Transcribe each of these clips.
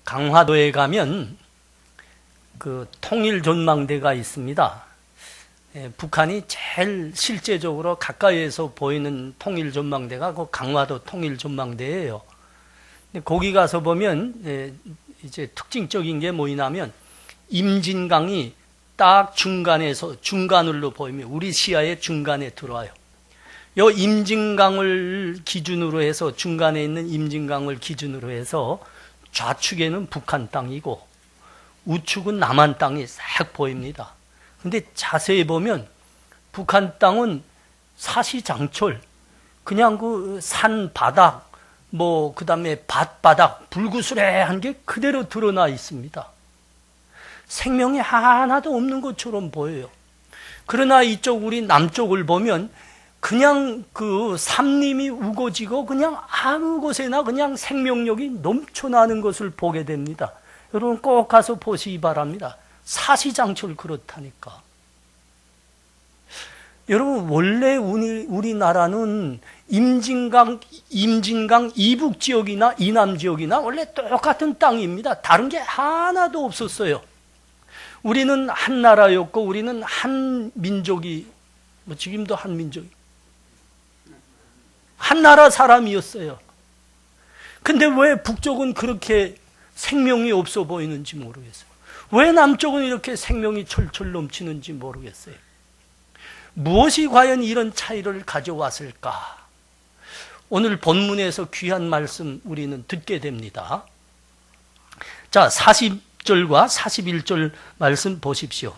강화도에 가면 그 통일전망대가 있습니다. 북한이 제일 실제적으로 가까이에서 보이는 통일전망대가 그 강화도 통일전망대예요. 거기 가서 보면 이제 특징적인 게 뭐냐면 임진강이 딱 중간으로 보이면 우리 시야의 중간에 들어와요. 요 임진강을 기준으로 해서 중간에 있는 임진강을 기준으로 해서 좌측에는 북한 땅이고 우측은 남한 땅이 싹 보입니다. 근데 자세히 보면 북한 땅은 사시장철, 그냥 그 산 바닥, 그 다음에 밭바닥, 불구스레한 게 그대로 드러나 있습니다. 생명이 하나도 없는 것처럼 보여요. 그러나 이쪽 우리 남쪽을 보면 그냥 그 삼림이 우거지고 그냥 아무 곳에나 그냥 생명력이 넘쳐나는 것을 보게 됩니다. 여러분 꼭 가서 보시기 바랍니다. 사시장철 그렇다니까. 여러분 원래 우리나라는 임진강 이북 지역이나 이남 지역이나 원래 똑같은 땅입니다. 다른 게 하나도 없었어요. 우리는 한 나라였고 우리는 한 민족이 지금도 한 민족이 한 나라 사람이었어요. 근데 왜 북쪽은 그렇게 생명이 없어 보이는지 모르겠어요. 왜 남쪽은 이렇게 생명이 철철 넘치는지 모르겠어요. 무엇이 과연 이런 차이를 가져왔을까? 오늘 본문에서 귀한 말씀 우리는 듣게 됩니다. 자, 40절과 41절 말씀 보십시오.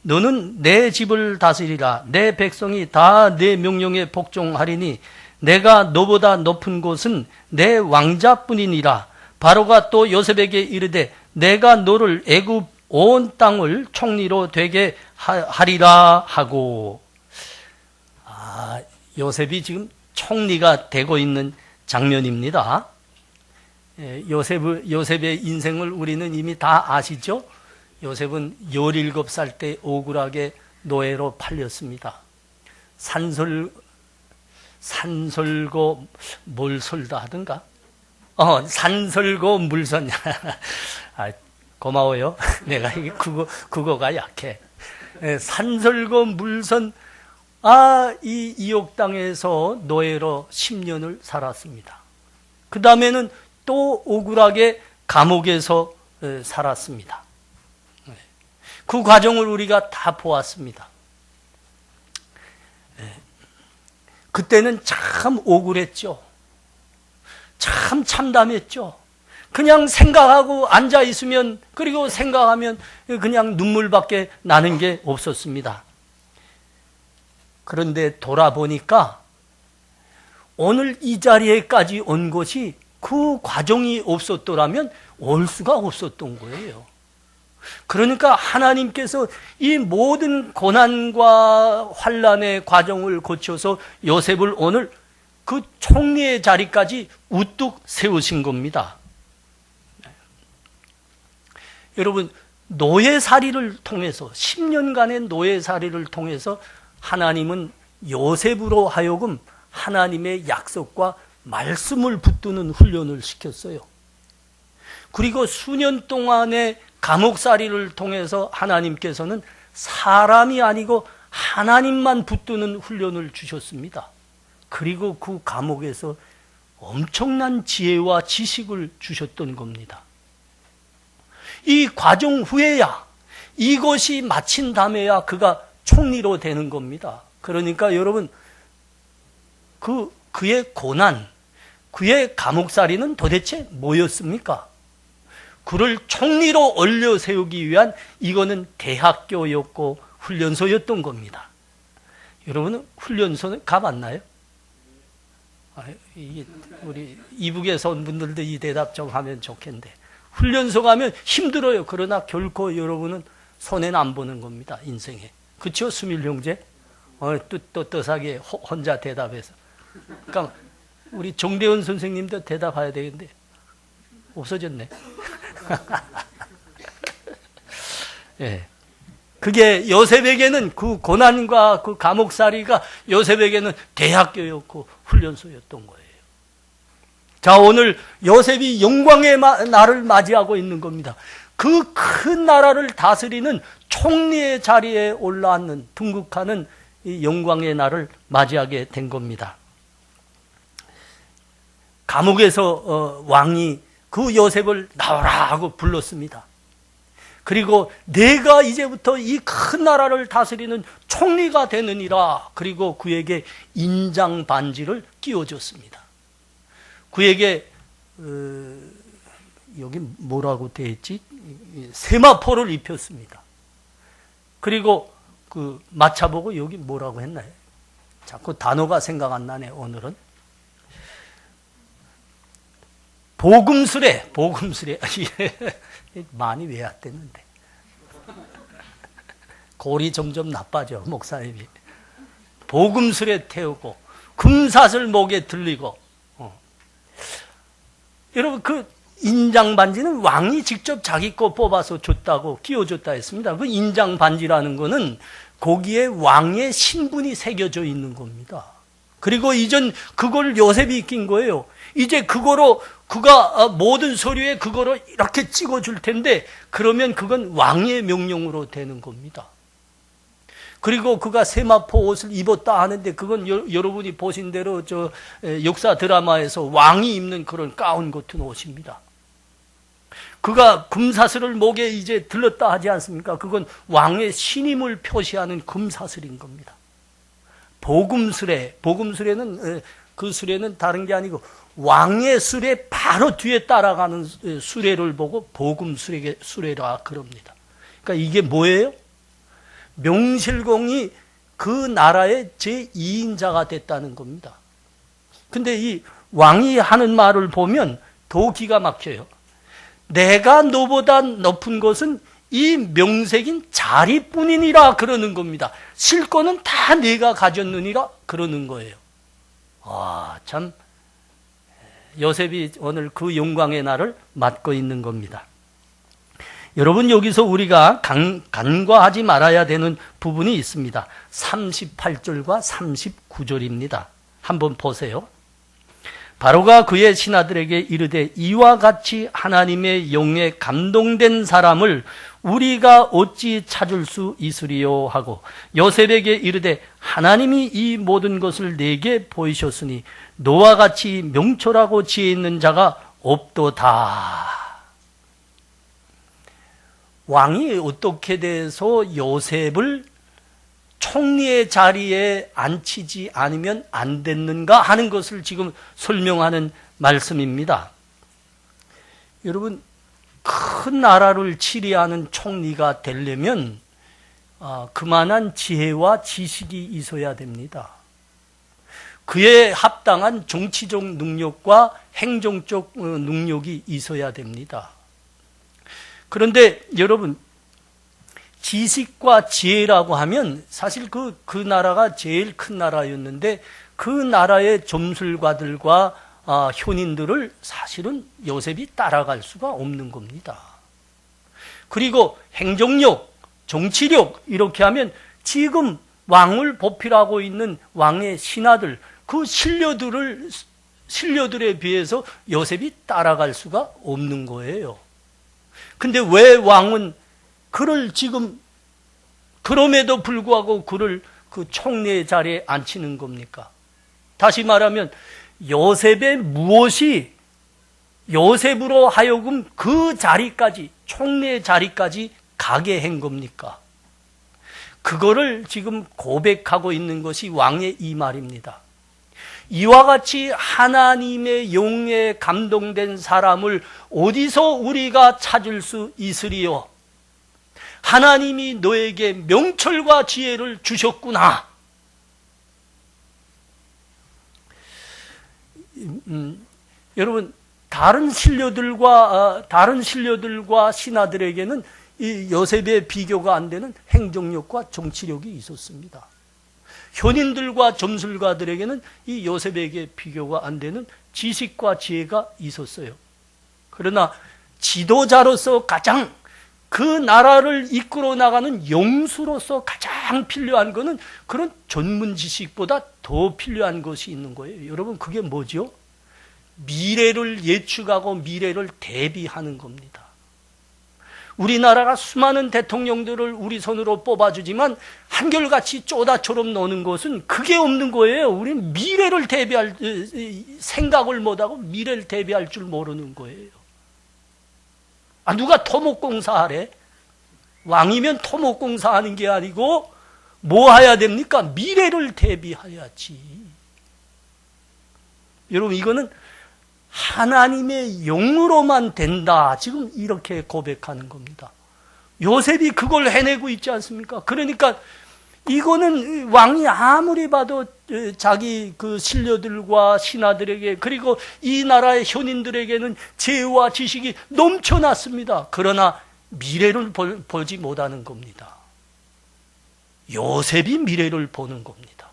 너는 내 집을 다스리라. 내 백성이 다 내 명령에 복종하리니 내가 너보다 높은 곳은 내 왕자뿐이니라. 바로가 또 요셉에게 이르되 내가 너를 애굽 온 땅을 총리로 되게 하리라 하고. 요셉이 지금 총리가 되고 있는 장면입니다. 요셉의 인생을 우리는 이미 다 아시죠? 요셉은 17살 때 억울하게 노예로 팔렸습니다. 산설고 뭘 설다 하던가? 산설고 물선. 고마워요. 내가 이게 국어가 약해. 산설고 물선. 이 이옥 땅에서 노예로 10년을 살았습니다. 그 다음에는 또 억울하게 감옥에서 살았습니다. 그 과정을 우리가 다 보았습니다. 그때는 참 억울했죠. 참 참담했죠. 그냥 생각하고 앉아 있으면, 그리고 생각하면 그냥 눈물밖에 나는 게 없었습니다. 그런데 돌아보니까 오늘 이 자리에까지 온 것이 그 과정이 없었더라면 올 수가 없었던 거예요. 그러니까 하나님께서 이 모든 고난과 환난의 과정을 거쳐서 요셉을 오늘 그 총리의 자리까지 우뚝 세우신 겁니다. 여러분, 노예살이를 통해서 10년간의 노예살이를 통해서 하나님은 요셉으로 하여금 하나님의 약속과 말씀을 붙드는 훈련을 시켰어요. 그리고 수년 동안의 감옥살이를 통해서 하나님께서는 사람이 아니고 하나님만 붙드는 훈련을 주셨습니다. 그리고 그 감옥에서 엄청난 지혜와 지식을 주셨던 겁니다. 이 과정 후에야, 이것이 마친 다음에야 그가 총리로 되는 겁니다. 그러니까 여러분, 그의 고난, 그의 감옥살이는 도대체 뭐였습니까? 그를 총리로 올려 세우기 위한 이거는 대학교였고 훈련소였던 겁니다. 여러분은 훈련소는 가봤나요? 우리 이북에서 온 분들도 이 대답 좀 하면 좋겠는데, 훈련소 가면 힘들어요. 그러나 결코 여러분은 손해는 안 보는 겁니다, 인생에. 그렇죠, 수밀 형제? 떳떳하게 혼자 대답해서. 그러니까 우리 정대원 선생님도 대답해야 되겠는데 없어졌네. 예. 그게 요셉에게는 그 고난과 그 감옥살이가 요셉에게는 대학교였고 훈련소였던 거예요. 자, 오늘 요셉이 영광의 날을 맞이하고 있는 겁니다. 그 큰 나라를 다스리는 총리의 자리에 올라앉는, 등극하는 이 영광의 날을 맞이하게 된 겁니다. 감옥에서 왕이 그 요셉을 나오라 하고 불렀습니다. 그리고 내가 이제부터 이 큰 나라를 다스리는 총리가 되느니라. 그리고 그에게 인장 반지를 끼워줬습니다. 그에게 여기 뭐라고 되어 있지? 세마포를 입혔습니다. 그리고 그 맞춰보고 여기 뭐라고 했나요? 자꾸 단어가 생각 안 나네, 오늘은. 복음수레. 많이 외웠댔는데. 골이 점점 나빠져, 목사님이. 복음수레 태우고, 금사슬 목에 들리고. 여러분, 그 인장반지는 왕이 직접 자기 거 뽑아서 줬다고, 끼워줬다 했습니다. 그 인장반지라는 거는 거기에 왕의 신분이 새겨져 있는 겁니다. 그리고 이전 그걸 요셉이 낀 거예요. 이제 그거로 그가 모든 서류에 그거로 이렇게 찍어줄 텐데, 그러면 그건 왕의 명령으로 되는 겁니다. 그리고 그가 세마포 옷을 입었다 하는데, 그건 여러분이 보신 대로 저 역사 드라마에서 왕이 입는 그런 가운 같은 옷입니다. 그가 금사슬을 목에 이제 들렀다 하지 않습니까? 그건 왕의 신임을 표시하는 금사슬인 겁니다. 복음수레는 그 수레는 다른 게 아니고 왕의 수레 바로 뒤에 따라가는 수레를 보고 복음수레라 그럽니다. 그러니까 이게 뭐예요? 명실공히 그 나라의 제2인자가 됐다는 겁니다. 근데 이 왕이 하는 말을 보면 더 기가 막혀요. 내가 너보다 높은 것은 이 명색인 자리뿐이니라 그러는 겁니다. 실권은 다 내가 가졌느니라 그러는 거예요. 참 요셉이 오늘 그 영광의 날을 맞고 있는 겁니다. 여러분, 여기서 우리가 간과하지 말아야 되는 부분이 있습니다. 38절과 39절입니다. 한번 보세요. 바로가 그의 신하들에게 이르되 이와 같이 하나님의 영에 감동된 사람을 우리가 어찌 찾을 수 있으리요 하고 요셉에게 이르되 하나님이 이 모든 것을 내게 보이셨으니 너와 같이 명철하고 지혜 있는 자가 없도다. 왕이 어떻게 돼서 요셉을 총리의 자리에 앉히지 않으면 안 됐는가 하는 것을 지금 설명하는 말씀입니다. 여러분, 큰 나라를 치리하는 총리가 되려면 그만한 지혜와 지식이 있어야 됩니다. 그에 합당한 정치적 능력과 행정적 능력이 있어야 됩니다. 그런데 여러분, 지식과 지혜라고 하면 사실 그 나라가 제일 큰 나라였는데 그 나라의 점술가들과 현인들을 사실은 요셉이 따라갈 수가 없는 겁니다. 그리고 행정력, 정치력 이렇게 하면 지금 왕을 보필하고 있는 왕의 신하들, 그 신료들에 비해서 요셉이 따라갈 수가 없는 거예요. 근데 왜 왕은 그를 지금 그럼에도 불구하고 그를 그 총리의 자리에 앉히는 겁니까? 다시 말하면 요셉의 무엇이 요셉으로 하여금 그 자리까지, 총리의 자리까지 가게 한 겁니까? 그거를 지금 고백하고 있는 것이 왕의 이 말입니다. 이와 같이 하나님의 영에 감동된 사람을 어디서 우리가 찾을 수 있으리요? 하나님이 너에게 명철과 지혜를 주셨구나. 여러분, 다른 신료들과 신하들에게는 이 요셉의 비교가 안 되는 행정력과 정치력이 있었습니다. 현인들과 점술가들에게는 이 요셉에게 비교가 안 되는 지식과 지혜가 있었어요. 그러나 지도자로서 가장 그 나라를 이끌어 나가는 영수로서 가장 필요한 것은 그런 전문 지식보다 더 필요한 것이 있는 거예요. 여러분, 그게 뭐죠? 미래를 예측하고 미래를 대비하는 겁니다. 우리나라가 수많은 대통령들을 우리 손으로 뽑아주지만 한결같이 쪼다처럼 노는 것은 그게 없는 거예요. 우리는 미래를 대비할 생각을 못하고 미래를 대비할 줄 모르는 거예요. 누가 토목공사 하래? 왕이면 토목공사 하는 게 아니고 뭐 해야 됩니까? 미래를 대비해야지. 여러분, 이거는 하나님의 영으로만 된다. 지금 이렇게 고백하는 겁니다. 요셉이 그걸 해내고 있지 않습니까? 그러니까 이거는 왕이 아무리 봐도 자기 그 신료들과 신하들에게, 그리고 이 나라의 현인들에게는 지혜와 지식이 넘쳐났습니다. 그러나 미래를 보지 못하는 겁니다. 요셉이 미래를 보는 겁니다.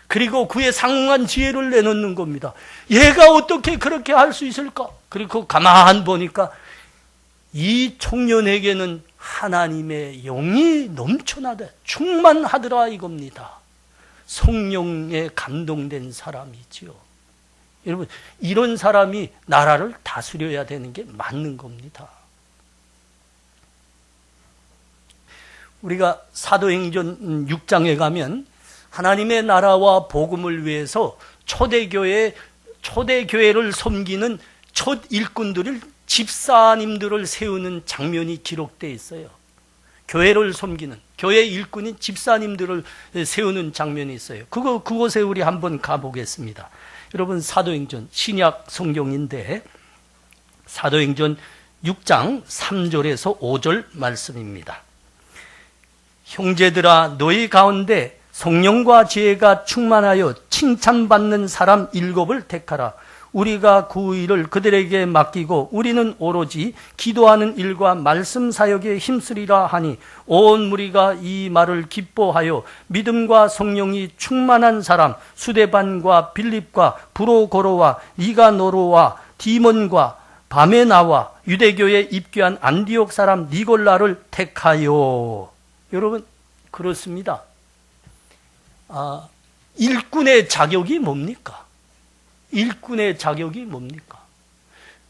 그리고 그에 상응한 지혜를 내놓는 겁니다. 얘가 어떻게 그렇게 할 수 있을까? 그리고 가만 보니까 이 청년에게는 하나님의 영이 넘쳐나다, 충만하더라 이겁니다. 성령에 감동된 사람이지요. 여러분, 이런 사람이 나라를 다스려야 되는 게 맞는 겁니다. 우리가 사도행전 6장에 가면 하나님의 나라와 복음을 위해서 초대교회를 섬기는 첫 일꾼들을, 집사님들을 세우는 장면이 기록되어 있어요. 교회를 섬기는, 교회 일꾼인 집사님들을 세우는 장면이 있어요. 그곳에 우리 한번 가보겠습니다. 여러분, 사도행전, 신약 성경인데 사도행전 6장 3절에서 5절 말씀입니다. 형제들아, 너희 가운데 성령과 지혜가 충만하여 칭찬받는 사람 7을 택하라. 우리가 그 일을 그들에게 맡기고 우리는 오로지 기도하는 일과 말씀 사역에 힘쓰리라 하니, 온 무리가 이 말을 기뻐하여 믿음과 성령이 충만한 사람 수데반과 빌립과 브로고로와 니가노로와 디몬과 바메나와 유대교에 입교한 안디옥 사람 니골라를 택하여. 여러분, 그렇습니다. 일꾼의 자격이 뭡니까? 일꾼의 자격이 뭡니까?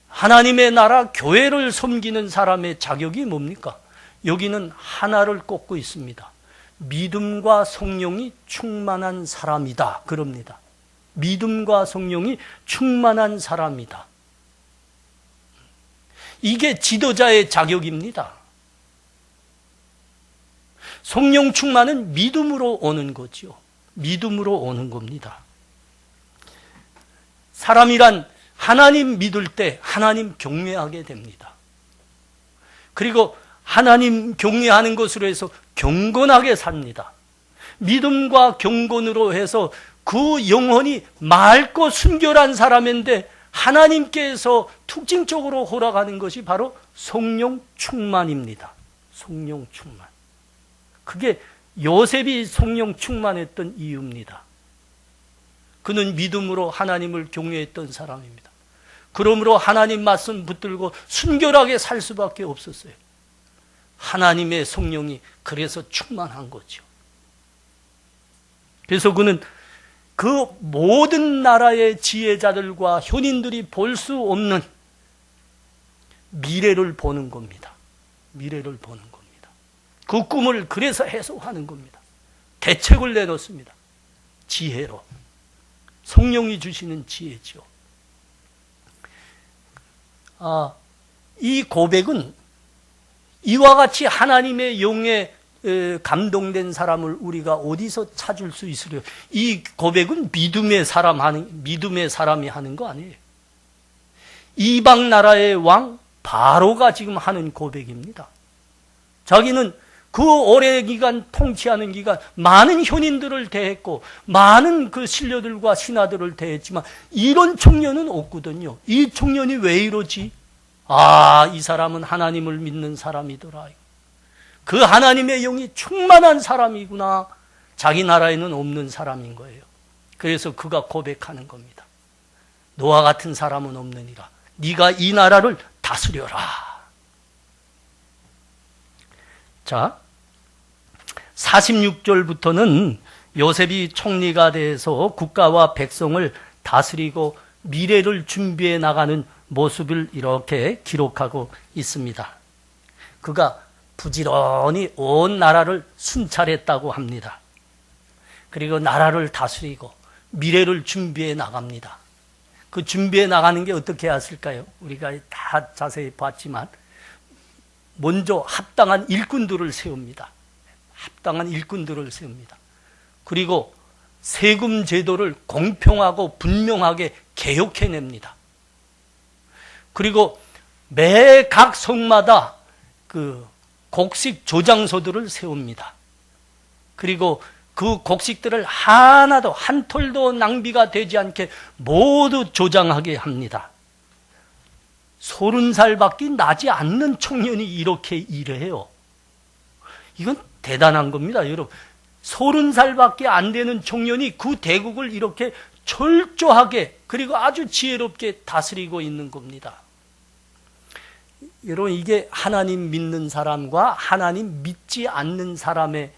하나님의 나라 교회를 섬기는 사람의 자격이 뭡니까? 여기는 하나를 꼽고 있습니다. 믿음과 성령이 충만한 사람이다. 그럽니다. 믿음과 성령이 충만한 사람이다. 이게 지도자의 자격입니다. 성령 충만은 믿음으로 오는 거죠. 믿음으로 오는 겁니다. 사람이란 하나님 믿을 때 하나님 경외하게 됩니다. 그리고 하나님 경외하는 것으로 해서 경건하게 삽니다. 믿음과 경건으로 해서 그 영혼이 맑고 순결한 사람인데 하나님께서 특징적으로 허락하는 것이 바로 성령 충만입니다. 성령 충만. 그게 요셉이 성령 충만했던 이유입니다. 그는 믿음으로 하나님을 경외했던 사람입니다. 그러므로 하나님 말씀 붙들고 순결하게 살 수밖에 없었어요. 하나님의 성령이 그래서 충만한 거죠. 그래서 그는 그 모든 나라의 지혜자들과 현인들이 볼 수 없는 미래를 보는 겁니다. 미래를 보는 겁니다. 그 꿈을 그래서 해석하는 겁니다. 대책을 내놓습니다. 지혜로. 성령이 주시는 지혜죠. 이 고백은 이와 같이 하나님의 영에 감동된 사람을 우리가 어디서 찾을 수 있으려? 이 고백은 믿음의 사람이 하는 거 아니에요. 이방 나라의 왕 바로가 지금 하는 고백입니다. 자기는 그 오랜 기간 통치하는 기간 많은 현인들을 대했고 많은 그 신료들과 신하들을 대했지만 이런 청년은 없거든요. 이 청년이 왜 이러지? 이 사람은 하나님을 믿는 사람이더라. 그 하나님의 영이 충만한 사람이구나. 자기 나라에는 없는 사람인 거예요. 그래서 그가 고백하는 겁니다. 너와 같은 사람은 없느니라. 네가 이 나라를 다스려라. 자, 46절부터는 요셉이 총리가 돼서 국가와 백성을 다스리고 미래를 준비해 나가는 모습을 이렇게 기록하고 있습니다. 그가 부지런히 온 나라를 순찰했다고 합니다. 그리고 나라를 다스리고 미래를 준비해 나갑니다. 그 준비해 나가는 게 어떻게 했을까요? 우리가 다 자세히 봤지만 먼저 합당한 일꾼들을 세웁니다. 합당한 일꾼들을 세웁니다. 그리고 세금 제도를 공평하고 분명하게 개혁해냅니다. 그리고 매 각 성마다 그 곡식 조장소들을 세웁니다. 그리고 그 곡식들을 하나도 한 톨도 낭비가 되지 않게 모두 조장하게 합니다. 30살밖에 나지 않는 청년이 이렇게 일해요. 이건 대단한 겁니다, 여러분. 30살밖에 안 되는 청년이 그 대국을 이렇게 철저하게 그리고 아주 지혜롭게 다스리고 있는 겁니다. 여러분, 이게 하나님 믿는 사람과 하나님 믿지 않는 사람의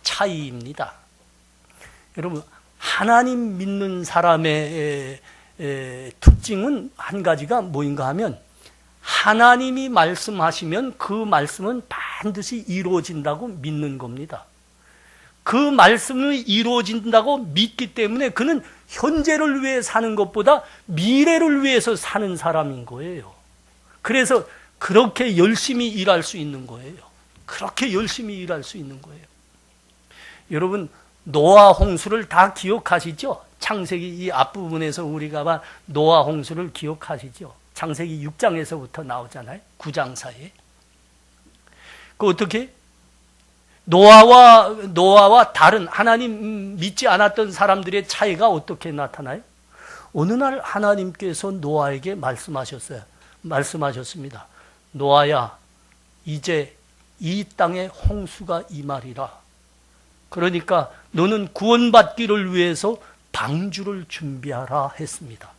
차이입니다. 여러분, 하나님 믿는 사람의 특징은 한 가지가 뭐인가 하면 하나님이 말씀하시면 그 말씀은 반드시 이루어진다고 믿는 겁니다. 그 말씀이 이루어진다고 믿기 때문에 그는 현재를 위해 사는 것보다 미래를 위해서 사는 사람인 거예요. 그래서 그렇게 열심히 일할 수 있는 거예요. 그렇게 열심히 일할 수 있는 거예요. 여러분, 노아 홍수를 다 기억하시죠? 창세기 이 앞부분에서 우리가 봐 노아 홍수를 기억하시죠? 창세기 6장에서부터 나오잖아요. 9장 사이에. 그 어떻게? 노아와 다른 하나님 믿지 않았던 사람들의 차이가 어떻게 나타나요? 어느 날 하나님께서 노아에게 말씀하셨습니다. 노아야, 이제 이 땅에 홍수가 임하리라. 그러니까 너는 구원받기를 위해서 방주를 준비하라 했습니다.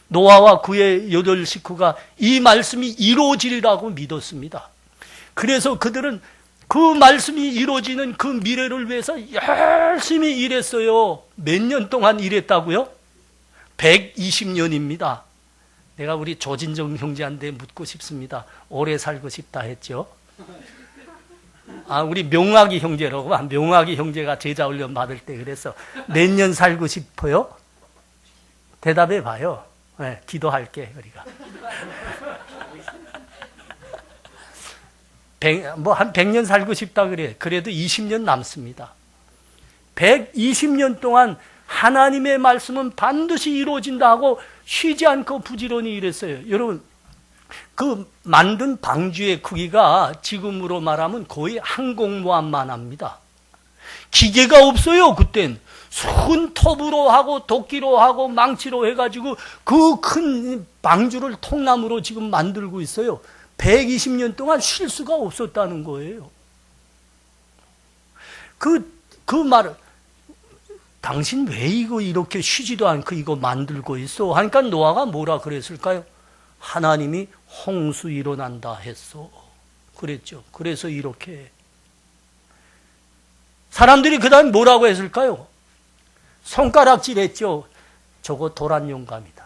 노아와 그의 8 식구가 이 말씀이 이루어지리라고 믿었습니다. 그래서 그들은 그 말씀이 이루어지는 그 미래를 위해서 열심히 일했어요. 몇 년 동안 일했다고요? 120년입니다. 내가 우리 조진정 형제한테 묻고 싶습니다. 오래 살고 싶다 했죠? 우리 명학이 형제라고. 명학이 형제가 제자 훈련 받을 때 그래서 몇 년 살고 싶어요? 대답해 봐요. 네, 기도할게, 우리가. 한 100년 살고 싶다 그래. 그래도 20년 남습니다. 120년 동안 하나님의 말씀은 반드시 이루어진다 하고 쉬지 않고 부지런히 일했어요. 여러분, 그 만든 방주의 크기가 지금으로 말하면 거의 항공모함만 합니다. 기계가 없어요, 그땐. 손톱으로 하고 도끼로 하고 망치로 해가지고 그 큰 방주를 통나무로 지금 만들고 있어요. 120년 동안 쉴 수가 없었다는 거예요. 그 말을, 당신 왜 이거 이렇게 쉬지도 않고 이거 만들고 있어? 하니까 노아가 뭐라 그랬을까요? 하나님이 홍수 일어난다 했어. 그랬죠. 그래서 이렇게. 사람들이 그 다음에 뭐라고 했을까요? 손가락질 했죠. 저거 도란 용감이다.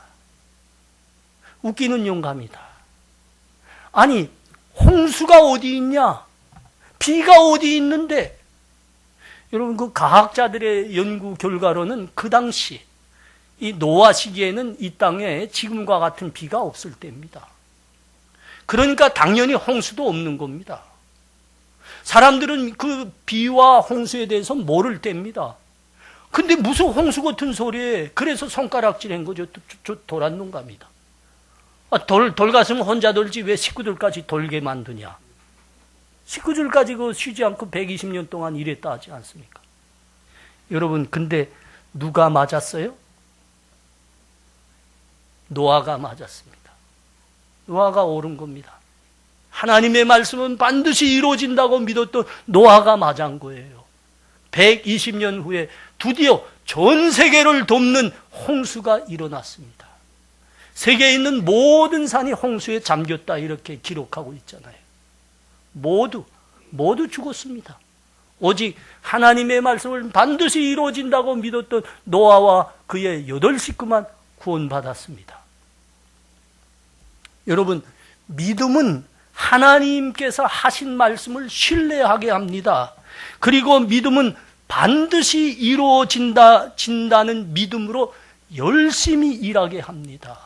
웃기는 용감이다. 아니, 홍수가 어디 있냐? 비가 어디 있는데? 여러분, 그 과학자들의 연구 결과로는 그 당시 이 노아 시기에는 이 땅에 지금과 같은 비가 없을 때입니다. 그러니까 당연히 홍수도 없는 겁니다. 사람들은 그 비와 홍수에 대해서 모를 때입니다. 근데 무슨 홍수 같은 소리에 그래서 손가락질 한 거죠. 도란 농감이다. 돌 갔으면 혼자 돌지 왜 식구들까지 돌게 만드냐. 식구들까지 그 쉬지 않고 120년 동안 일했다 하지 않습니까? 여러분, 근데 누가 맞았어요? 노아가 맞았습니다. 노아가 옳은 겁니다. 하나님의 말씀은 반드시 이루어진다고 믿었던 노아가 맞은 거예요. 120년 후에 드디어 전 세계를 돕는 홍수가 일어났습니다. 세계에 있는 모든 산이 홍수에 잠겼다 이렇게 기록하고 있잖아요. 모두 죽었습니다. 오직 하나님의 말씀을 반드시 이루어진다고 믿었던 노아와 그의 8 식구만 구원받았습니다. 여러분, 믿음은 하나님께서 하신 말씀을 신뢰하게 합니다. 그리고 믿음은 반드시 이루어진다는 믿음으로 열심히 일하게 합니다.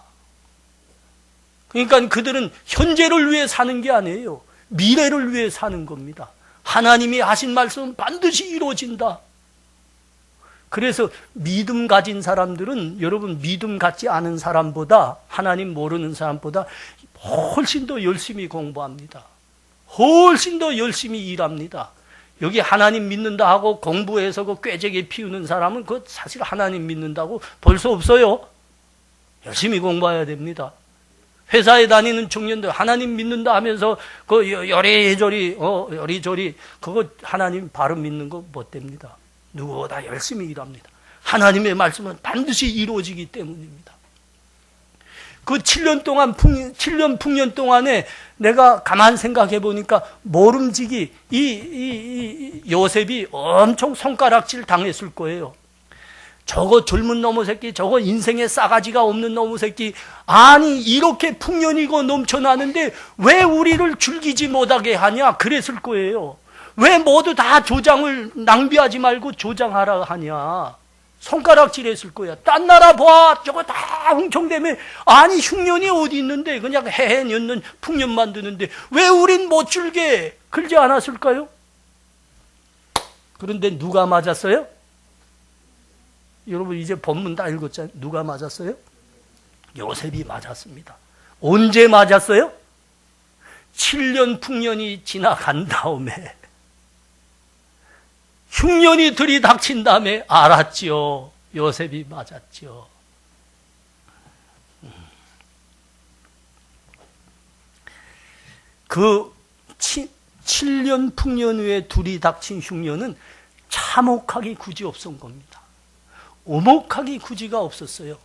그러니까 그들은 현재를 위해 사는 게 아니에요. 미래를 위해 사는 겁니다. 하나님이 하신 말씀은 반드시 이루어진다. 그래서 믿음 가진 사람들은 여러분 믿음 갖지 않은 사람보다, 하나님 모르는 사람보다 훨씬 더 열심히 공부합니다. 훨씬 더 열심히 일합니다. 여기 하나님 믿는다 하고 공부해서 그 꾀재기 피우는 사람은 그 사실 하나님 믿는다고 볼 수 없어요. 열심히 공부해야 됩니다. 회사에 다니는 청년들 하나님 믿는다 하면서 그 여리저리 그거 하나님 바로 믿는 거 못 됩니다. 누구보다 열심히 일합니다. 하나님의 말씀은 반드시 이루어지기 때문입니다. 그 7년 풍년 동안에 내가 가만 생각해 보니까 모름지기 이 요셉이 엄청 손가락질 당했을 거예요. 저거 젊은 놈의 새끼, 저거 인생에 싸가지가 없는 놈의 새끼, 아니 이렇게 풍년이고 넘쳐나는데 왜 우리를 즐기지 못하게 하냐 그랬을 거예요. 왜 모두 다 조장을 낭비하지 말고 조장하라 하냐. 손가락질했을 거야. 딴 나라 봐, 저거 다 흥청대며, 아니 흉년이 어디 있는데 그냥 해해년년 풍년 만드는데 왜 우린 못 즐게 그러지 않았을까요? 그런데 누가 맞았어요? 여러분 이제 본문 다 읽었잖아요. 누가 맞았어요? 요셉이 맞았습니다. 언제 맞았어요? 7년 풍년이 지나간 다음에, 흉년이 들이닥친 다음에 알았지요. 요셉이 맞았지요. 그 7년 풍년 후에 들이닥친 흉년은 참혹하기 굳이 없은 겁니다. 오목하기 굳이가 없었어요.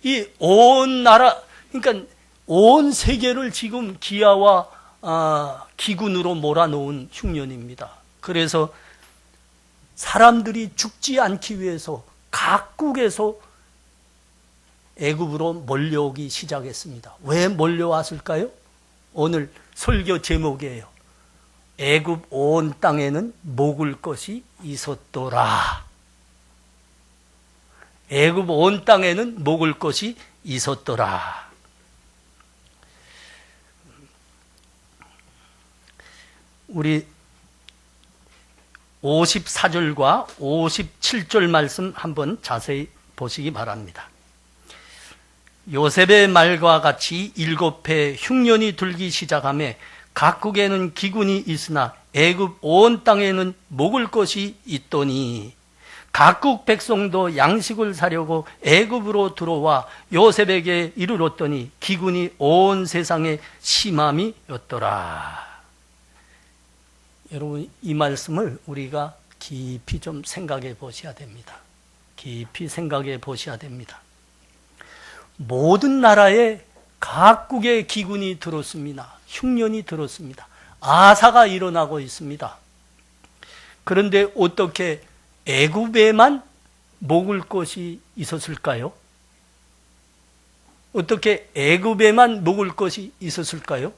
이 온 나라, 그러니까 온 세계를 지금 기아와 기근으로 몰아놓은 흉년입니다. 그래서 사람들이 죽지 않기 위해서 각국에서 애굽으로 몰려오기 시작했습니다. 왜 몰려왔을까요? 오늘 설교 제목이에요. 애굽 온 땅에는 먹을 것이 있었더라. 애굽 온 땅에는 먹을 것이 있었더라. 우리 54절과 57절 말씀 한번 자세히 보시기 바랍니다. 요셉의 말과 같이 7해 흉년이 들기 시작하며 각국에는 기근이 있으나 애굽 온 땅에는 먹을 것이 있더니 각국 백성도 양식을 사려고 애굽으로 들어와 요셉에게 이르렀더니 기근이 온 세상에 심함이었더라. 여러분 이 말씀을 우리가 깊이 좀 생각해 보셔야 됩니다. 깊이 생각해 보셔야 됩니다. 모든 나라에 각국의 기근이 들었습니다. 흉년이 들었습니다. 아사가 일어나고 있습니다. 그런데 어떻게 애굽에만 먹을 것이 있었을까요? 어떻게 애굽에만 먹을 것이 있었을까요?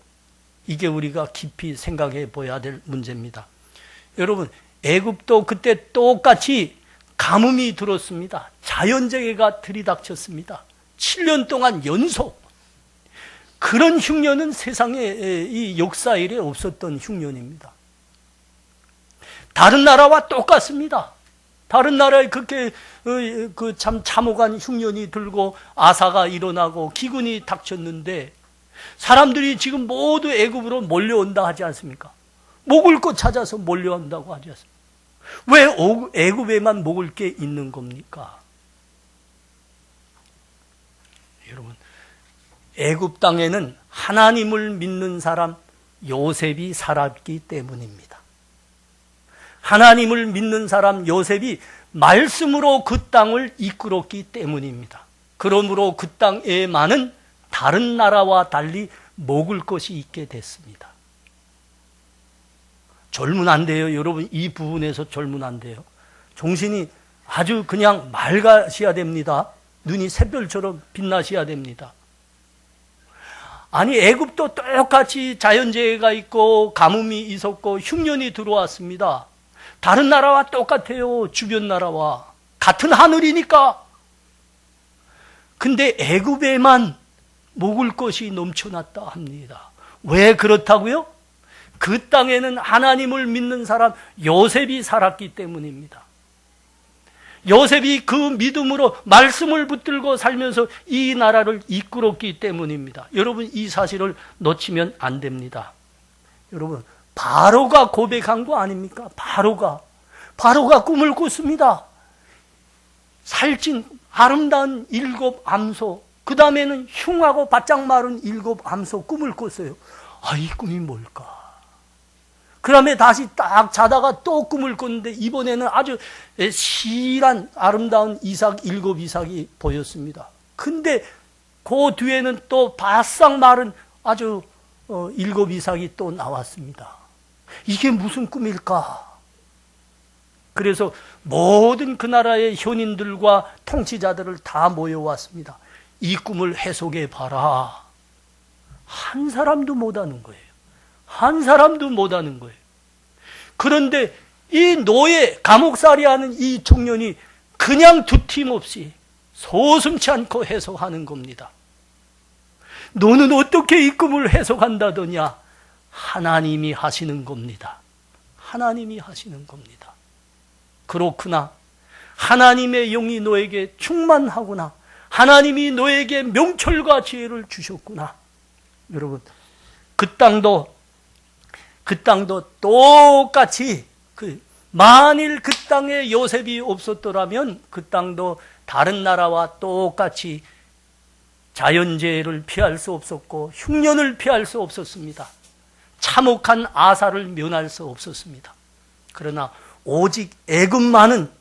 이게 우리가 깊이 생각해 봐야 될 문제입니다. 여러분, 애굽도 그때 똑같이 가뭄이 들었습니다. 자연재해가 들이닥쳤습니다. 7년 동안 연속. 그런 흉년은 세상에 이 역사 일에 없었던 흉년입니다. 다른 나라와 똑같습니다. 다른 나라에 그렇게 참 참혹한 흉년이 들고 아사가 일어나고 기근이 닥쳤는데 사람들이 지금 모두 애굽으로 몰려온다 하지 않습니까? 먹을 것 찾아서 몰려온다고 하지 않습니까? 왜 애굽에만 먹을 게 있는 겁니까? 여러분, 애굽 땅에는 하나님을 믿는 사람 요셉이 살았기 때문입니다. 하나님을 믿는 사람 요셉이 말씀으로 그 땅을 이끌었기 때문입니다. 그러므로 그 땅에만은 다른 나라와 달리 먹을 것이 있게 됐습니다. 졸면 안 돼요. 여러분 이 부분에서 졸면 안 돼요. 정신이 아주 그냥 맑아셔야 됩니다. 눈이 샛별처럼 빛나셔야 됩니다. 아니, 애굽도 똑같이 자연재해가 있고 가뭄이 있었고 흉년이 들어왔습니다. 다른 나라와 똑같아요. 주변 나라와 같은 하늘이니까. 근데 애굽에만 먹을 것이 넘쳐났다 합니다. 왜 그렇다고요? 그 땅에는 하나님을 믿는 사람 요셉이 살았기 때문입니다. 요셉이 그 믿음으로 말씀을 붙들고 살면서 이 나라를 이끌었기 때문입니다. 여러분, 이 사실을 놓치면 안 됩니다. 여러분, 바로가 고백한 거 아닙니까? 바로가 꿈을 꿨습니다. 살찐 아름다운 7 암소, 그 다음에는 흉하고 바짝 마른 7 암소 꿈을 꿨어요. 아, 이 꿈이 뭘까? 그 다음에 다시 딱 자다가 또 꿈을 꿨는데 이번에는 아주 실한 아름다운 이삭, 7 이삭이 보였습니다. 근데 그 뒤에는 또 바싹 마른 아주 7 이삭이 또 나왔습니다. 이게 무슨 꿈일까? 그래서 모든 그 나라의 현인들과 통치자들을 다 모여왔습니다. 이 꿈을 해석해 봐라. 한 사람도 못하는 거예요. 한 사람도 못하는 거예요. 그런데 이 노예, 감옥살이 하는 이 청년이 그냥 두 팀 없이 소슴치 않고 해석하는 겁니다. 너는 어떻게 이 꿈을 해석한다더냐? 하나님이 하시는 겁니다. 하나님이 하시는 겁니다. 그렇구나. 하나님의 영이 너에게 충만하구나. 하나님이 너에게 명철과 지혜를 주셨구나. 여러분, 그 땅도 똑같이 만일 그 땅에 요셉이 없었더라면 그 땅도 다른 나라와 똑같이 자연재해를 피할 수 없었고 흉년을 피할 수 없었습니다. 참혹한 아사를 면할 수 없었습니다. 그러나 오직 애굽만은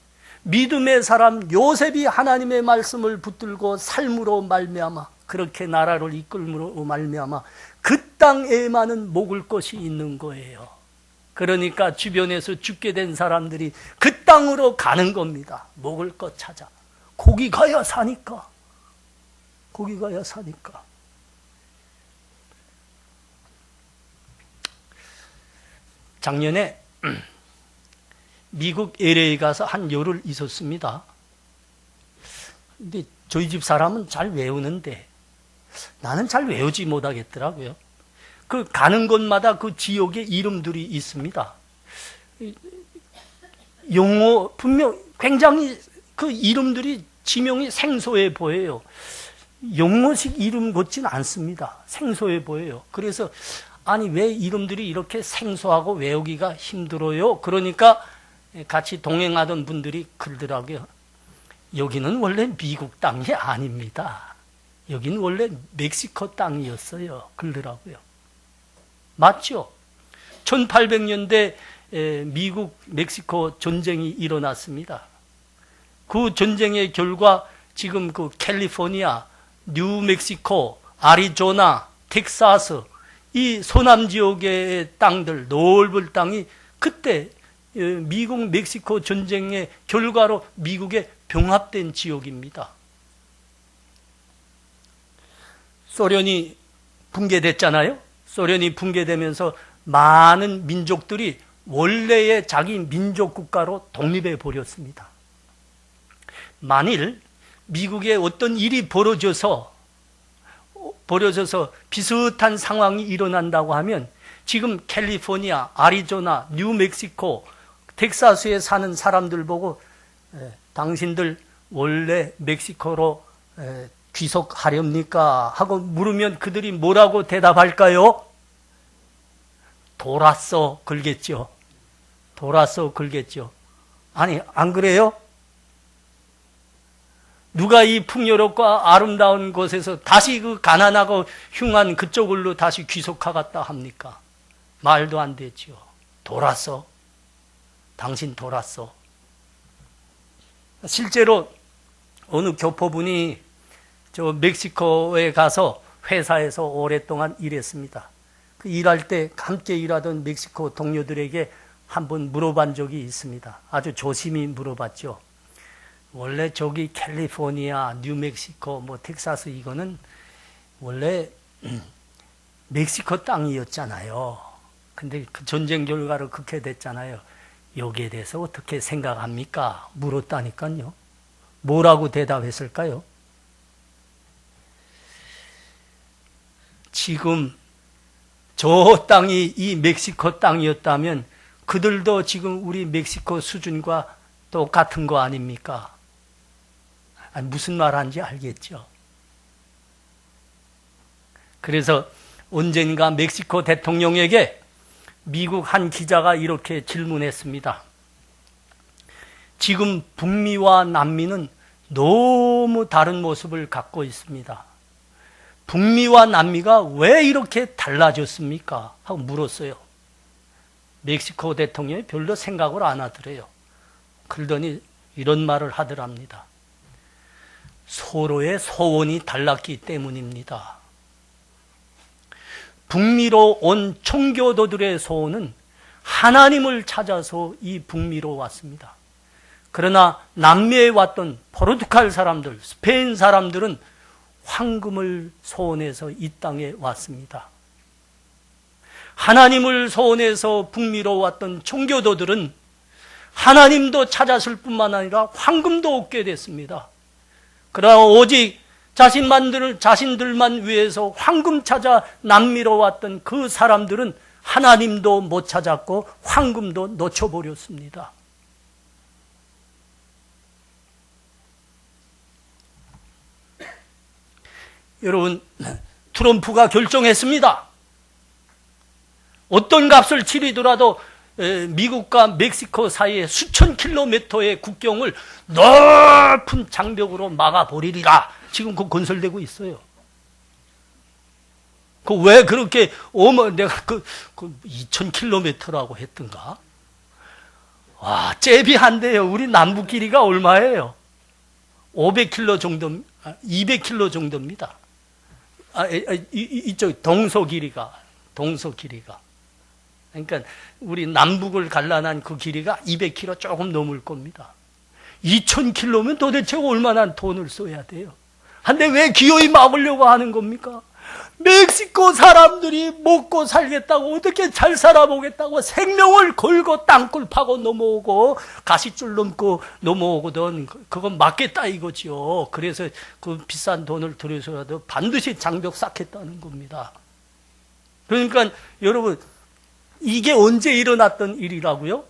믿음의 사람 요셉이 하나님의 말씀을 붙들고 삶으로 말미암아 그렇게 나라를 이끌므로 말미암아 그 땅에만은 먹을 것이 있는 거예요. 그러니까 주변에서 죽게 된 사람들이 그 땅으로 가는 겁니다. 먹을 것 찾아. 거기 가야 사니까. 거기 가야 사니까. 작년에 미국 LA 가서 한 열흘 있었습니다. 근데 저희 집 사람은 잘 외우는데 나는 잘 외우지 못하겠더라고요. 그 가는 곳마다 그 지역의 이름들이 있습니다. 용어 분명 굉장히 그 이름들이 지명이 생소해 보여요. 영어식 이름 같지는 않습니다. 생소해 보여요. 그래서 아니 왜 이름들이 이렇게 생소하고 외우기가 힘들어요? 그러니까 같이 동행하던 분들이 그러더라고요. 여기는 원래 미국 땅이 아닙니다. 여기는 원래 멕시코 땅이었어요. 그러더라고요. 맞죠? 1800년대 미국 멕시코 전쟁이 일어났습니다. 그 전쟁의 결과 지금 그 캘리포니아, 뉴멕시코, 아리조나, 텍사스 이 서남 지역의 땅들, 넓은 땅이 그때 미국 멕시코 전쟁의 결과로 미국에 병합된 지역입니다. 소련이 붕괴됐잖아요. 소련이 붕괴되면서 많은 민족들이 원래의 자기 민족 국가로 독립해 버렸습니다. 만일 미국에 어떤 일이 벌어져서 비슷한 상황이 일어난다고 하면 지금 캘리포니아, 아리조나, 뉴멕시코, 텍사스에 사는 사람들 보고 당신들 원래 멕시코로 귀속하렵니까? 하고 물으면 그들이 뭐라고 대답할까요? 돌았어 걸겠죠. 돌았어 걸겠죠. 아니 안 그래요? 누가 이 풍요롭고 아름다운 곳에서 다시 그 가난하고 흉한 그쪽으로 다시 귀속하겠다 합니까? 말도 안 되죠. 돌았어. 당신 돌았어. 실제로 어느 교포분이 저 멕시코에 가서 회사에서 오랫동안 일했습니다. 그 일할 때 함께 일하던 멕시코 동료들에게 한번 물어본 적이 있습니다. 아주 조심히 물어봤죠. 원래 저기 캘리포니아, 뉴멕시코, 뭐 텍사스 이거는 원래 멕시코 땅이었잖아요. 근데 그 전쟁 결과로 그렇게 됐잖아요. 여기에 대해서 어떻게 생각합니까? 물었다니까요. 뭐라고 대답했을까요? 지금 저 땅이 이 멕시코 땅이었다면 그들도 지금 우리 멕시코 수준과 똑같은 거 아닙니까? 아니, 무슨 말 하는지 알겠죠? 그래서 언젠가 멕시코 대통령에게 미국 한 기자가 이렇게 질문했습니다. 지금 북미와 남미는 너무 다른 모습을 갖고 있습니다. 북미와 남미가 왜 이렇게 달라졌습니까? 하고 물었어요. 멕시코 대통령이 별로 생각을 안 하더래요. 그러더니 이런 말을 하더랍니다. 서로의 소원이 달랐기 때문입니다. 북미로 온 청교도들의 소원은 하나님을 찾아서 이 북미로 왔습니다. 그러나 남미에 왔던 포르투갈 사람들, 스페인 사람들은 황금을 소원해서 이 땅에 왔습니다. 하나님을 소원해서 북미로 왔던 청교도들은 하나님도 찾았을 뿐만 아니라 황금도 얻게 됐습니다. 그러나 오직 자신들만 위해서 황금 찾아 남미로 왔던 그 사람들은 하나님도 못 찾았고 황금도 놓쳐버렸습니다. 여러분, 트럼프가 결정했습니다. 어떤 값을 치르더라도 미국과 멕시코 사이에 수천 킬로미터의 국경을 높은 장벽으로 막아버리리라. 지금 그 건설되고 있어요. 그 왜 그렇게 내가 2,000킬로미터라고 했던가? 와, 잽이한데요. 우리 남북 길이가 얼마예요? 500킬로 정도, 200킬로 정도입니다. 이쪽 동서 길이가. 그러니까 우리 남북을 갈라난 그 길이가 200킬로 조금 넘을 겁니다. 2,000킬로면 도대체 얼마나 돈을 써야 돼요? 근데 왜 기어이 막으려고 하는 겁니까? 멕시코 사람들이 먹고 살겠다고, 어떻게 잘 살아보겠다고 생명을 걸고 땅굴 파고 넘어오고 가시줄 넘고 넘어오거든. 그건 막겠다 이거죠. 그래서 그 비싼 돈을 들여서라도 반드시 장벽 쌓겠다는 겁니다. 그러니까 여러분, 이게 언제 일어났던 일이라고요?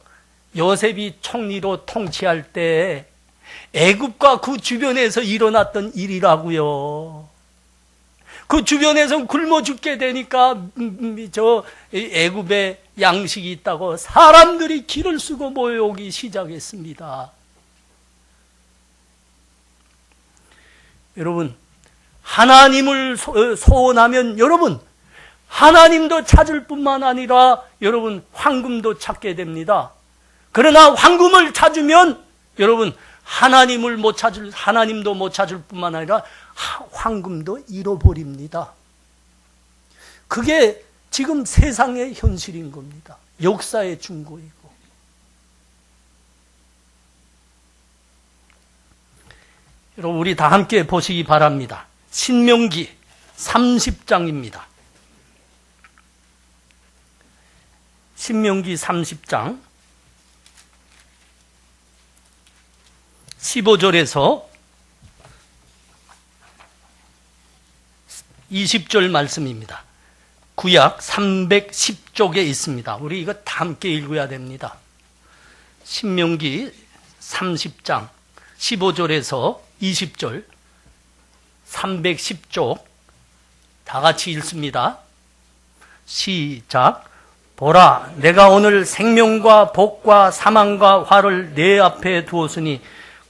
요셉이 총리로 통치할 때 애굽과 그 주변에서 일어났던 일이라고요. 그 주변에서 굶어 죽게 되니까 저 애굽에 양식이 있다고 사람들이 길을 쓰고 모여오기 시작했습니다. 여러분, 하나님을 소원하면 여러분 하나님도 찾을 뿐만 아니라 여러분 황금도 찾게 됩니다. 그러나 황금을 찾으면 여러분 하나님도 못 찾을 뿐만 아니라 황금도 잃어버립니다. 그게 지금 세상의 현실인 겁니다. 역사의 충고이고. 여러분, 우리 다 함께 보시기 바랍니다. 신명기 30장입니다. 신명기 30장 15절에서 20절 말씀입니다. 구약 310쪽에 있습니다. 우리 이거 다 함께 읽어야 됩니다. 신명기 30장 15절에서 20절 310쪽 다 같이 읽습니다. 시작. 보라, 내가 오늘 생명과 복과 사망과 화를 내 앞에 두었으니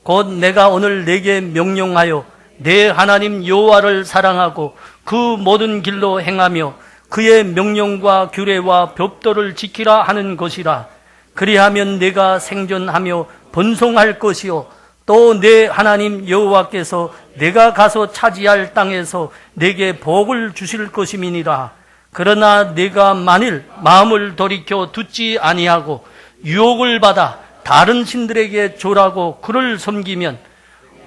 곧 내가 오늘 내게 명령하여 내 하나님 여호와를 사랑하고 그 모든 길로 행하며 그의 명령과 규례와 법도를 지키라 하는 것이라. 그리하면 내가 생존하며 번성할 것이요 또 내 하나님 여호와께서 내가 가서 차지할 땅에서 내게 복을 주실 것임이니라. 그러나 내가 만일 마음을 돌이켜 듣지 아니하고 유혹을 받아 다른 신들에게 절하고 그를 섬기면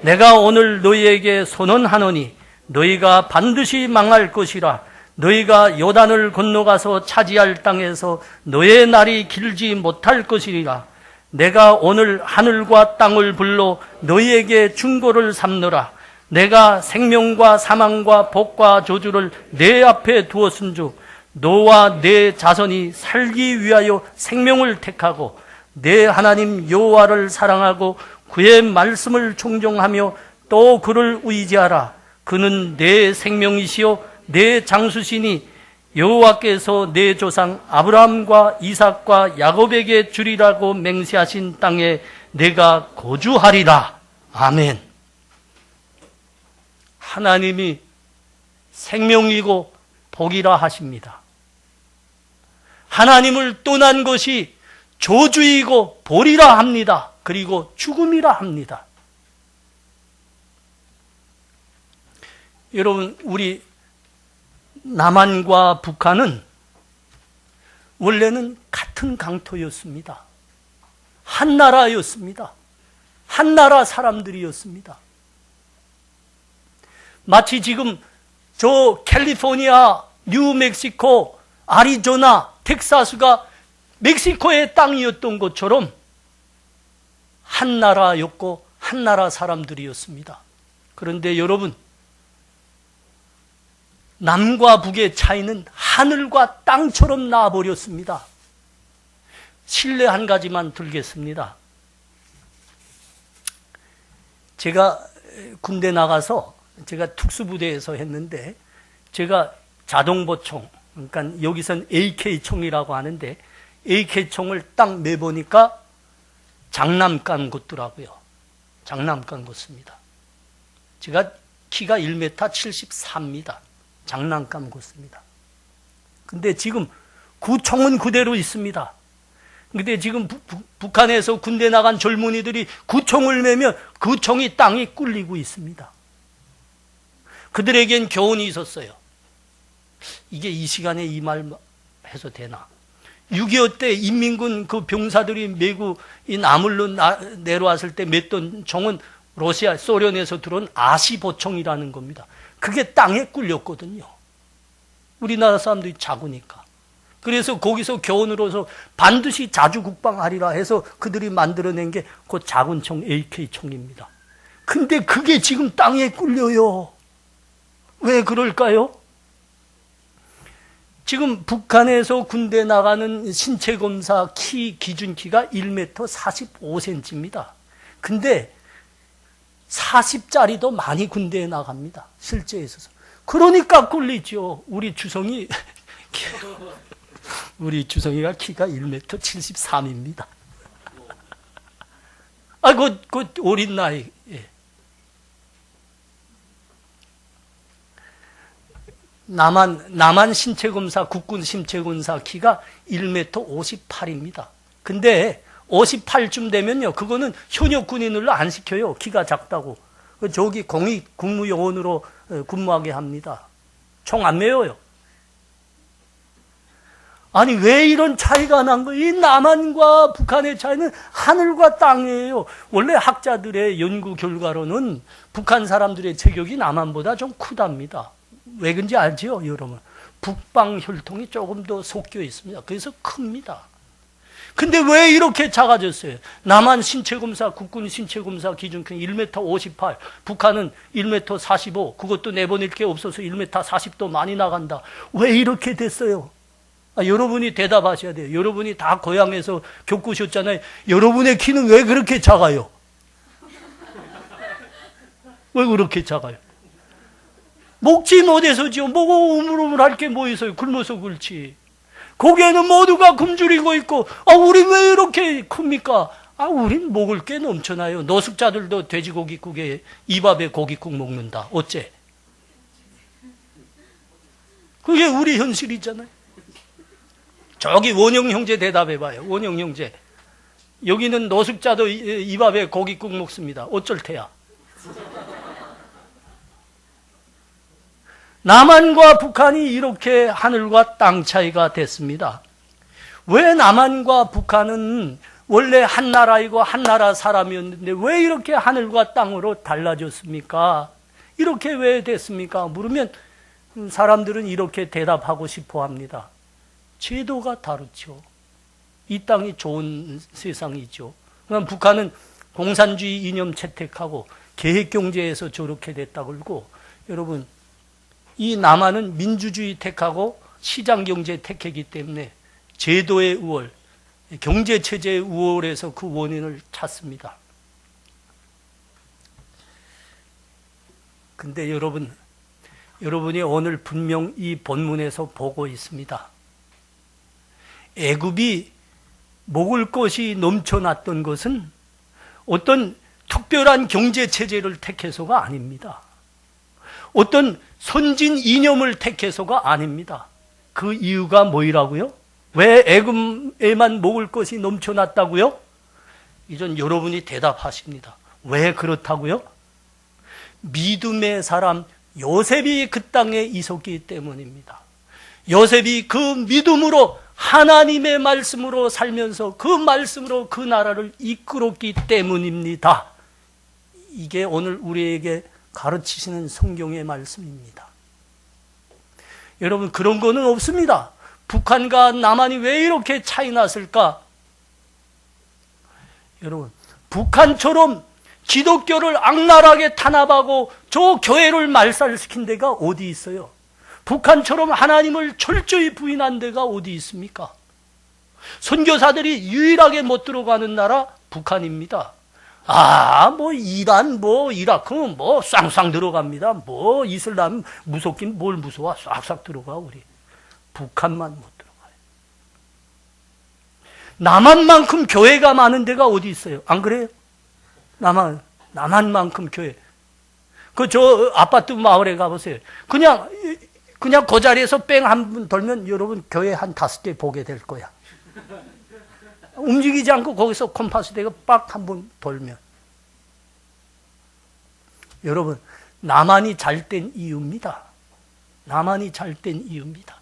내가 오늘 너희에게 선언하노니 너희가 반드시 망할 것이라. 너희가 요단을 건너가서 차지할 땅에서 너의 날이 길지 못할 것이리라. 내가 오늘 하늘과 땅을 불러 너희에게 충고를 삼노라. 내가 생명과 사망과 복과 저주를 내 앞에 두었은즉 너와 내 자손이 살기 위하여 생명을 택하고 내 하나님 여호와를 사랑하고 그의 말씀을 존경하며 또 그를 의지하라. 그는 내 생명이시요 내 장수시니 여호와께서 내 조상 아브라함과 이삭과 야곱에게 주리라고 맹세하신 땅에 내가 거주하리라. 아멘. 하나님이 생명이고 복이라 하십니다. 하나님을 떠난 것이 저주이고 벌이라 합니다. 그리고 죽음이라 합니다. 여러분, 우리 남한과 북한은 원래는 같은 강토였습니다. 한 나라였습니다. 한 나라 사람들이었습니다. 마치 지금 저 캘리포니아, 뉴멕시코, 아리조나, 텍사스가 멕시코의 땅이었던 것처럼 한 나라였고 한 나라 사람들이었습니다. 그런데 여러분, 남과 북의 차이는 하늘과 땅처럼 나버렸습니다. 실례 한 가지만 들겠습니다. 제가 군대 나가서 제가 특수부대에서 했는데 제가 자동보총, 그러니까 여기선 AK총이라고 하는데 AK총을 딱 매보니까 장난감 같더라고요. 장난감 같습니다. 제가 키가 1m 74입니다. 장난감 같습니다. 근데 지금 그 총은 그대로 있습니다. 근데 지금 북한에서 군대 나간 젊은이들이 그 총을 매면 그 총이 땅에 꿀리고 있습니다. 그들에겐 교훈이 있었어요. 이게 이 시간에 이 말 해서 되나? 6.25 때 인민군 그 병사들이 메고 이 나물로 내려왔을 때 맸던 총은 러시아, 소련에서 들어온 아시보총이라는 겁니다. 그게 땅에 꿀렸거든요. 우리나라 사람들이 작으니까. 그래서 거기서 교훈으로서 반드시 자주국방하리라 해서 그들이 만들어낸 게 그 작은 총 AK총입니다. 근데 그게 지금 땅에 꿀려요. 왜 그럴까요? 지금 북한에서 군대 나가는 신체검사 기준키가 1m 45cm입니다. 근데 40짜리도 많이 군대에 나갑니다. 실제에 있어서. 그러니까 꿀리죠. 우리 주성이가 키가 1m 73입니다. 아, 그 어린 나이. 예. 남한 신체검사, 국군 신체검사 키가 1m 58입니다. 근데 58쯤 되면요, 그거는 현역 군인으로 안 시켜요. 키가 작다고. 저기 국무요원으로 근무하게 합니다. 총 안 매워요. 아니, 왜 이런 차이가 난 거예요? 이 남한과 북한의 차이는 하늘과 땅이에요. 원래 학자들의 연구 결과로는 북한 사람들의 체격이 남한보다 좀 크답니다. 왜 그런지 알죠, 여러분? 북방 혈통이 조금 더 섞여 있습니다. 그래서 큽니다. 근데 왜 이렇게 작아졌어요? 남한 신체검사, 국군 신체검사 기준키는 1m 58, 북한은 1m 45, 그것도 내보낼 게 없어서 1m 40도 많이 나간다. 왜 이렇게 됐어요? 여러분이 대답하셔야 돼요. 여러분이 다 고향에서 겪으셨잖아요. 여러분의 키는 왜 그렇게 작아요? 왜 그렇게 작아요? 먹지 못해서지요. 뭐가 우물우물할 게 뭐 있어요? 굶어서 그렇지. 고개는 모두가 굶주리고 있고, 우리 왜 이렇게 큽니까? 우린 먹을 게 넘쳐나요. 노숙자들도 돼지고기국에 이밥에 고깃국 먹는다. 어째? 그게 우리 현실이잖아요. 저기 원영 형제 대답해봐요. 원영 형제. 여기는 노숙자도 이밥에 고깃국 먹습니다. 어쩔 테야? 남한과 북한이 이렇게 하늘과 땅 차이가 됐습니다. 왜 남한과 북한은 원래 한 나라이고 한 나라 사람이었는데 왜 이렇게 하늘과 땅으로 달라졌습니까? 이렇게 왜 됐습니까? 물으면 사람들은 이렇게 대답하고 싶어 합니다. 제도가 다르죠. 이 땅이 좋은 세상이죠. 그럼 북한은 공산주의 이념 채택하고 계획경제에서 저렇게 됐다 그러고, 여러분, 이 남한은 민주주의 택하고 시장경제 택했기 때문에 제도의 우월, 경제체제의 우월에서 그 원인을 찾습니다. 근데 여러분이 오늘 분명 이 본문에서 보고 있습니다. 애굽이 먹을 것이 넘쳐났던 것은 어떤 특별한 경제체제를 택해서가 아닙니다. 어떤 선진 이념을 택해서가 아닙니다. 그 이유가 뭐이라고요? 왜 애굽에만 먹을 것이 넘쳐났다고요? 이전 여러분이 대답하십니다. 왜 그렇다고요? 믿음의 사람 요셉이 그 땅에 있었기 때문입니다. 요셉이 그 믿음으로 하나님의 말씀으로 살면서 그 말씀으로 그 나라를 이끌었기 때문입니다. 이게 오늘 우리에게 가르치시는 성경의 말씀입니다. 여러분, 그런 거는 없습니다. 북한과 남한이 왜 이렇게 차이 났을까? 여러분, 북한처럼 기독교를 악랄하게 탄압하고 저 교회를 말살시킨 데가 어디 있어요? 북한처럼 하나님을 철저히 부인한 데가 어디 있습니까? 선교사들이 유일하게 못 들어가는 나라 북한입니다. 이란, 이라크, 쌍쌍 들어갑니다. 이슬람 무섭긴 뭘 무서워. 싹싹 들어가, 우리. 북한만 못 들어가요. 남한만큼 교회가 많은 데가 어디 있어요? 안 그래요? 남한만큼 교회. 저 아파트 마을에 가보세요. 그냥 그 자리에서 뺑 한 번 돌면 여러분 교회 한 5개 보게 될 거야. 움직이지 않고 거기서 콤파스 대가 빡 한 번 돌면. 여러분, 남한이 잘된 이유입니다. 남한이 잘된 이유입니다.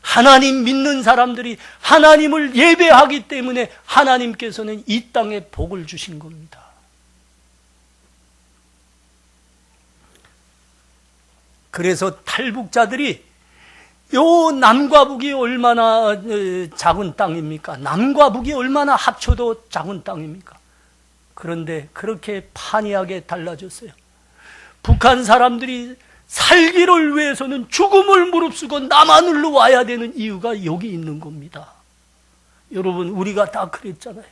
하나님 믿는 사람들이 하나님을 예배하기 때문에 하나님께서는 이 땅에 복을 주신 겁니다. 그래서 탈북자들이 요 남과 북이 얼마나 작은 땅입니까? 남과 북이 얼마나 합쳐도 작은 땅입니까? 그런데 그렇게 판이하게 달라졌어요. 북한 사람들이 살기를 위해서는 죽음을 무릅쓰고 남한으로 와야 되는 이유가 여기 있는 겁니다. 여러분, 우리가 다 그랬잖아요.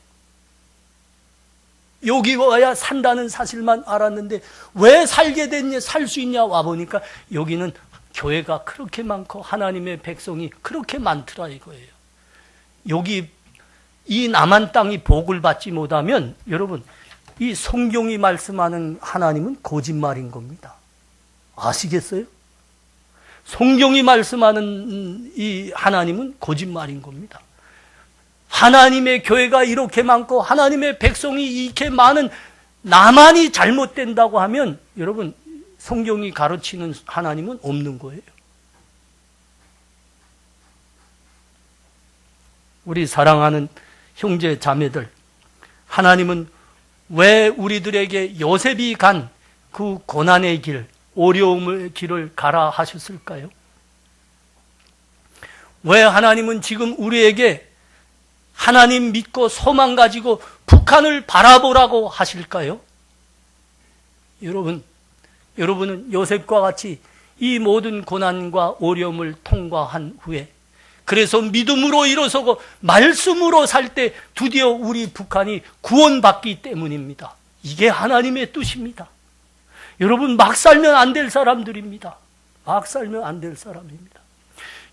여기 와야 산다는 사실만 알았는데 왜 살게 됐냐, 살 수 있냐 와보니까 여기는 교회가 그렇게 많고 하나님의 백성이 그렇게 많더라 이거예요. 여기 이 남한 땅이 복을 받지 못하면 여러분, 이 성경이 말씀하는 하나님은 거짓말인 겁니다. 아시겠어요? 성경이 말씀하는 이 하나님은 거짓말인 겁니다. 하나님의 교회가 이렇게 많고 하나님의 백성이 이렇게 많은 남한이 잘못된다고 하면 여러분, 성경이 가르치는 하나님은 없는 거예요. 우리 사랑하는 형제 자매들, 하나님은 왜 우리들에게 요셉이 간 그 고난의 길, 어려움의 길을 가라 하셨을까요? 왜 하나님은 지금 우리에게 하나님 믿고 소망 가지고 북한을 바라보라고 하실까요? 여러분은 요셉과 같이 이 모든 고난과 어려움을 통과한 후에 그래서 믿음으로 일어서고 말씀으로 살 때 드디어 우리 북한이 구원받기 때문입니다. 이게 하나님의 뜻입니다. 여러분, 막 살면 안 될 사람들입니다. 막 살면 안 될 사람입니다.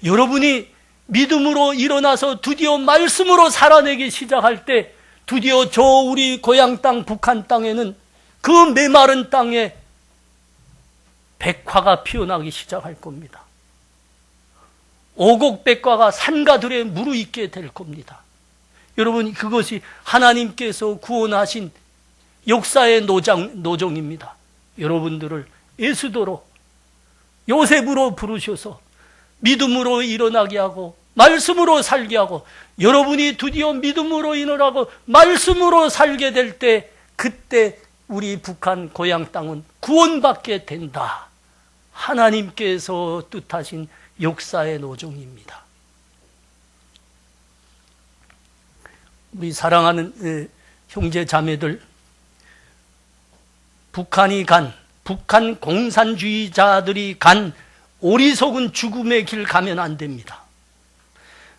여러분이 믿음으로 일어나서 드디어 말씀으로 살아내기 시작할 때 드디어 저 우리 고향 땅 북한 땅에는 그 메마른 땅에 백화가 피어나기 시작할 겁니다. 오곡백과가 산가들에 무르익게 될 겁니다. 여러분, 그것이 하나님께서 구원하신 역사의 노정입니다. 여러분들을 예수도로 요셉으로 부르셔서 믿음으로 일어나게 하고 말씀으로 살게 하고, 여러분이 드디어 믿음으로 인하고 말씀으로 살게 될 때, 그때 우리 북한 고향 땅은 구원받게 된다. 하나님께서 뜻하신 역사의 노정입니다. 우리 사랑하는 형제 자매들, 북한 공산주의자들이 간 어리석은 죽음의 길 가면 안 됩니다.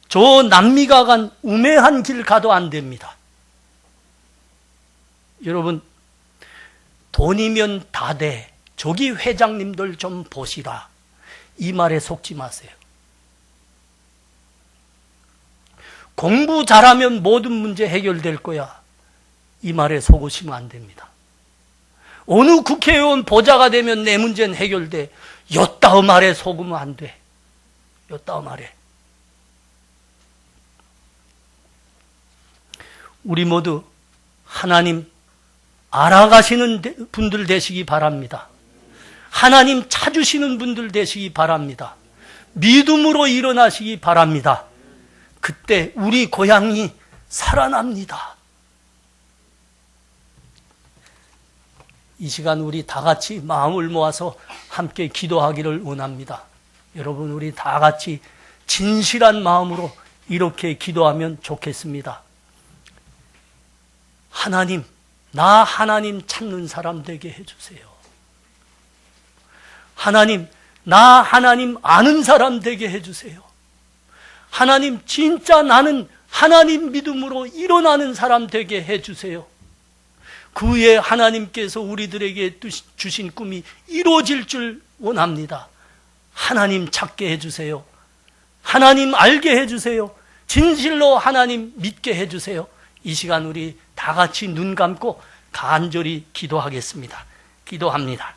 저 남미가 간 우매한 길 가도 안 됩니다. 여러분, 돈이면 다 돼. 저기 회장님들 좀 보시라. 이 말에 속지 마세요. 공부 잘하면 모든 문제 해결될 거야. 이 말에 속으시면 안 됩니다. 어느 국회의원 보좌가 되면 내 문제는 해결돼. 요따위 말에 속으면 안 돼. 요따위 말에. 우리 모두 하나님 알아가시는 분들 되시기 바랍니다. 하나님 찾으시는 분들 되시기 바랍니다. 믿음으로 일어나시기 바랍니다. 그때 우리 고향이 살아납니다. 이 시간 우리 다 같이 마음을 모아서 함께 기도하기를 원합니다. 여러분, 우리 다 같이 진실한 마음으로 이렇게 기도하면 좋겠습니다. 하나님, 나 하나님 찾는 사람 되게 해주세요. 하나님, 나 하나님 아는 사람 되게 해주세요. 하나님, 진짜 나는 하나님 믿음으로 일어나는 사람 되게 해주세요. 그 후에 하나님께서 우리들에게 주신 꿈이 이루어질 줄 원합니다. 하나님 찾게 해주세요. 하나님 알게 해주세요. 진실로 하나님 믿게 해주세요. 이 시간 우리 다 같이 눈 감고 간절히 기도하겠습니다. 기도합니다.